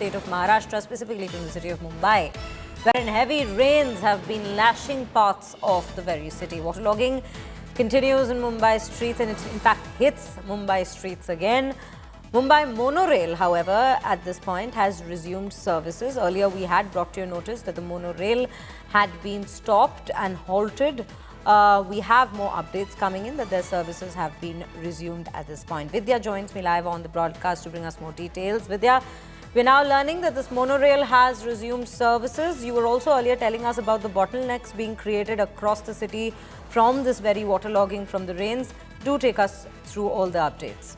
state of Maharashtra, specifically from the city of Mumbai, wherein heavy rains have been lashing parts of the very city. Waterlogging continues in Mumbai streets and it in fact hits Mumbai streets again. Mumbai monorail, however, at this point has resumed services. Earlier we had brought to your notice that the monorail had been stopped and halted. We have more updates coming in that their services have been resumed at this point. Vidya joins me live on the broadcast to bring us more details. Vidya, we're now learning that this monorail has resumed services. You were also earlier telling us about the bottlenecks being created across the city from this very waterlogging from the rains. Do take us through all the updates.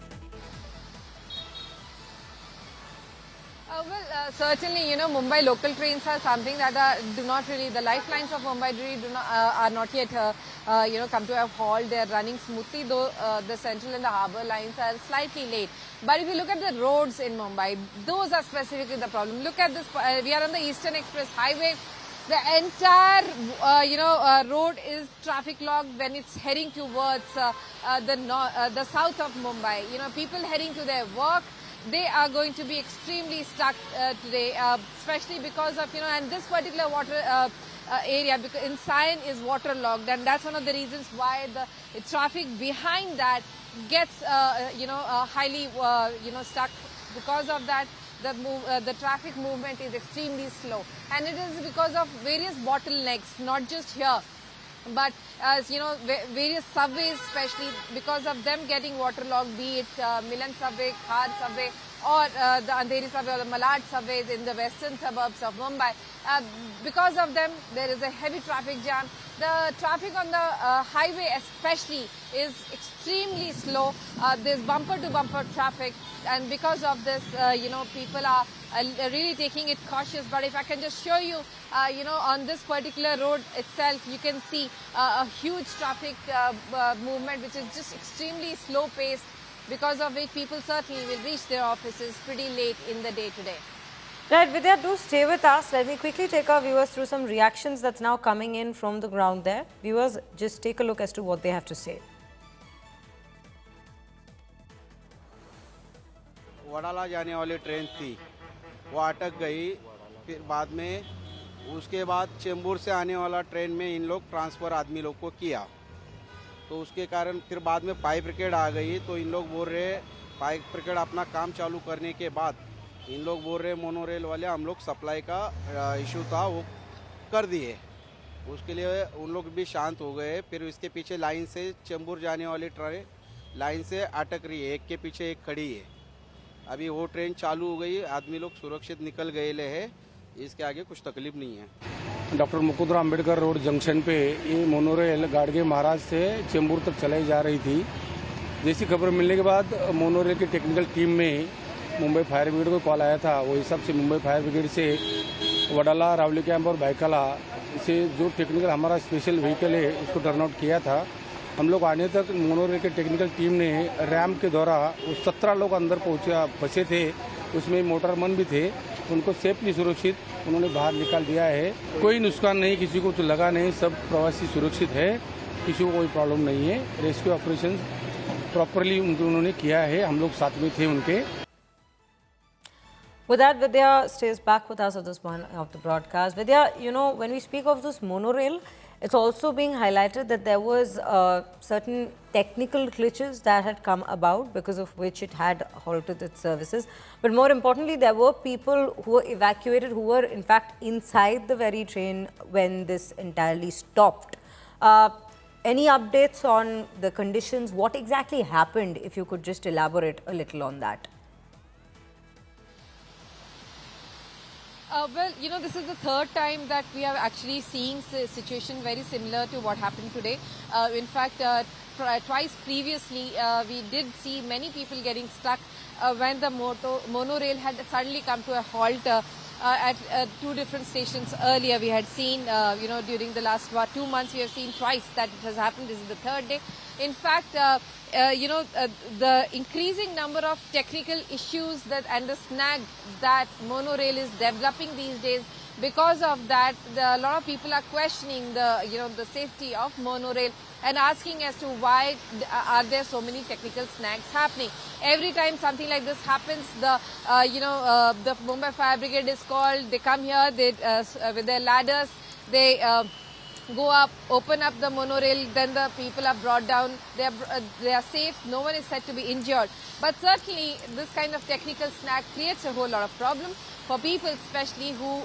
Certainly, Mumbai local trains are something that do not really, the lifelines of Mumbai really are not yet, come to a halt. They are running smoothly, though the central and the harbour lines are slightly late. But if you look at the roads in Mumbai, those are specifically the problem. Look at this, we are on the Eastern Express Highway. The entire, road is traffic logged when it's heading towards the south of Mumbai. People heading to their work, they are going to be extremely stuck today, especially because of, and this particular water area because in Sion is waterlogged, and that's one of the reasons why the traffic behind that gets, highly, stuck. Because of that, the traffic movement is extremely slow, and it is because of various bottlenecks, not just here, but as various subways, especially because of them getting waterlogged, be it Milan subway, Khar subway, or the Andheri subway or the Malad subways in the western suburbs of Mumbai. Because of them, there is a heavy traffic jam. The traffic on the highway especially is extremely slow. There's bumper-to-bumper traffic, and because of this, people are really taking it cautious. But if I can just show you, on this particular road itself, you can see a huge traffic movement, which is just extremely slow-paced, because of which people certainly will reach their offices pretty late in the day today. Right, Vidya, do stay with us. Let me quickly take our viewers through some reactions that's now coming in from the ground there. Viewers, just take a look as to what they have to say. Wadala जाने वाली train थी, वो अटक गई। फिर बाद में उसके बाद चेंबूर से आने वाला ट्रेन में इन लोग ट्रांसफ़र आदमी लोग को किया, तो उसके कारण फिर बाद में फायर ब्रिगेड आ गई। तो इन लोग बोल रहे फायर ब्रिगेड अपना काम चालू करने के बाद इन लोग बोल रहे मोनोरेल वाले हम लोग सप्लाई का इशू था वो कर दिए। उसके लिए उन लोग भी शांत हो गए। फिर इसके पीछे लाइन से चेंबूर जाने वाली ट्रेन लाइन से अटक रही है, एक के पीछे एक खड़ी है। अभी वो ट्रेन चालू हो गई, आदमी लोग सुरक्षित निकल गए हैं, इसके आगे कुछ तकलीफ नहीं है। डॉक्टर मुकुंदराम अंबेडकर रोड जंक्शन पे ये मोनोरेल गाड़गे महाराज से चेंबूर तक चलाई जा रही थी। जैसी खबर मिलने के बाद मोनोरेल की टेक्निकल टीम में मुंबई फायर ब्रिगेड को कॉल आया था। वो हिसाब से मुंबई फायर ब्रिगेड से वडाला, रावली कैंप और बाइकाला से जो टेक्निकल हमारा स्पेशल व्हीकल है उसको टर्न आउट किया था। हम लोग आने तक मोनोरेल के टेक्निकल टीम ने रैम्प के द्वारा वो 17 लोग अंदर फंसे थे, उसमें मोटरमैन भी थे, उनको सेफली सुरक्षित उन्होंने बाहर निकाल दिया है। कोई नुकसान नहीं, किसी को कुछ लगा नहीं, सब प्रवासी सुरक्षित है, किसी को कोई प्रॉब्लम नहीं है। रेस्क्यू ऑपरेशन प्रॉपरली उन्होंने किया है, हम लोग साथ में थे उनके। With that, Vidya stays back with us at this point of the broadcast. Vidya, when we speak of this monorail, it's also being highlighted that there was certain technical glitches that had come about because of which it had halted its services. But more importantly, there were people who were evacuated who were in fact inside the very train when this entirely stopped. Any updates on the conditions? What exactly happened, if you could just elaborate a little on that? This is the third time that we are actually seeing a situation very similar to what happened today. In fact, twice previously, we did see many people getting stuck when the monorail had suddenly come to a halt at two different stations earlier. We had seen, during the last 2 months, we have seen twice that it has happened. This is the third day. In fact, the increasing number of technical issues and the snag that monorail is developing these days Because of that, a lot of people are questioning the safety of monorail and asking as to why are there so many technical snags happening. Every time something like this happens, the Mumbai Fire Brigade is called. They come here, they with their ladders, they go up, open up the monorail, then the people are brought down. They are safe. No one is said to be injured. But certainly, this kind of technical snag creates a whole lot of problem for people, especially who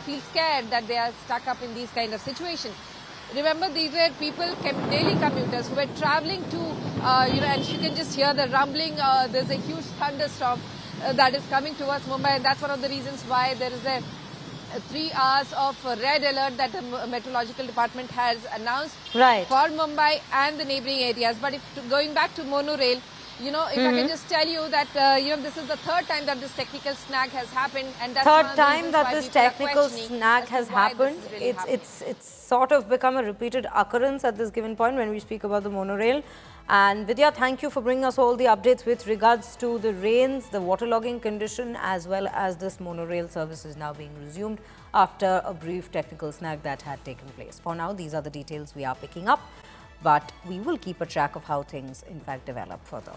feel scared that they are stuck up in these kind of situations. Remember, these were people, daily commuters who were traveling to, and you can just hear the rumbling. There's a huge thunderstorm that is coming towards Mumbai, and that's one of the reasons why there is a 3 hours of red alert that the meteorological department has announced Right. for Mumbai and the neighboring areas. But going back to monorail, if I can just tell you that this is the third time that this technical snag has happened, and that's one Third of the time reasons that why this people are technical questioning snag as to has why this happened. is really happening. It's sort of become a repeated occurrence at this given point when we speak about the monorail. And Vidya, thank you for bringing us all the updates with regards to the rains, the waterlogging condition, as well as this monorail service is now being resumed after a brief technical snag that had taken place. For now, these are the details we are picking up, but we will keep a track of how things in fact develop further.